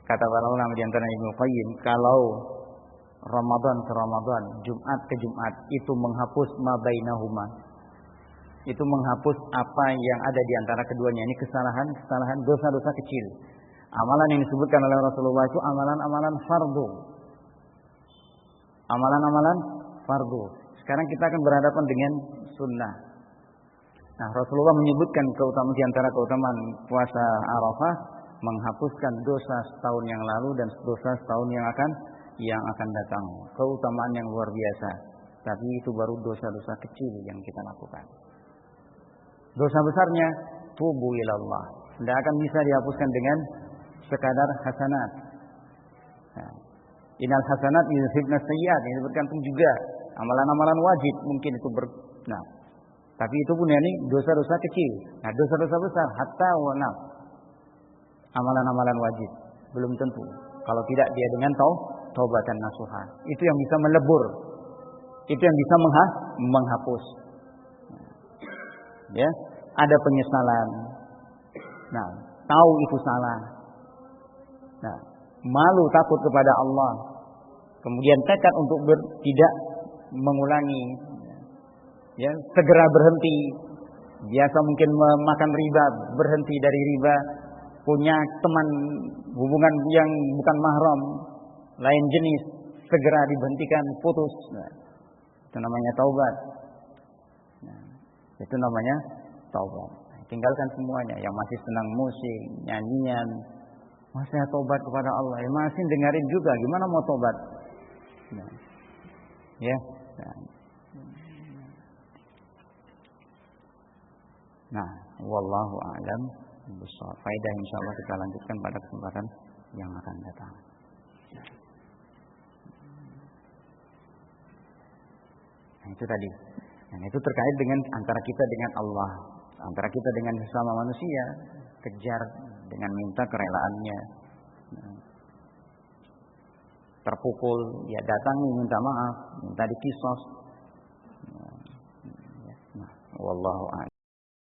S1: kata para ulama di antara Ibnu Qayyim, kalau Ramadan ke Ramadan, Jumat ke Jumat itu menghapus ma bainahuma. Itu menghapus apa yang ada di antara keduanya. Ini kesalahan, dosa-dosa kecil. Amalan yang disebutkan oleh Rasulullah itu amalan-amalan fardu. Amalan-amalan fardu. Sekarang kita akan berhadapan dengan sunnah. Nah, Rasulullah menyebutkan keutamaan di antara keutamaan puasa Arafah menghapuskan dosa setahun yang lalu dan dosa setahun yang akan datang. Keutamaan yang luar biasa. Tapi itu baru dosa-dosa kecil yang kita lakukan. Dosa besarnya tubu ilallah. Tidak akan bisa dihapuskan dengan sekadar hasanat. Nah, innal hasanat yuzhibnas sayyi'at. Ini bergantung juga amalan-amalan wajib mungkin itu tapi itu pun ini dosa-dosa kecil. Nah, dosa-dosa besar hatta wa amalan-amalan wajib belum tentu. Kalau tidak dia dengan taubatan nasuha. Itu yang bisa melebur. Itu yang bisa menghapus. Ya, ada penyesalan. Nah, tahu itu salah. Nah, malu takut kepada Allah. Kemudian tekad untuk tidak mengulangi. Ya, segera berhenti. Biasa mungkin memakan riba, berhenti dari riba. Punya teman hubungan yang bukan mahram, lain jenis, segera diberhentikan, putus. Nah, itu namanya taubat. Nah, itu namanya taubat. Tinggalkan semuanya. Yang masih senang musik, nyanyian, masih taubat kepada Allah. Ya, masih dengerin juga. Gimana mau taubat? Nah, ya. Nah, wallahu a'lam bishawab. Faedah insyaallah kita lanjutkan pada kesempatan yang akan datang. Nah, itu tadi. Nah, itu terkait dengan antara kita dengan Allah, antara kita dengan sesama manusia, kejar dengan minta kerelaannya. Nah, terpukul, ya datangi minta maaf, minta dikisos. Nah, Wallahu a'lam.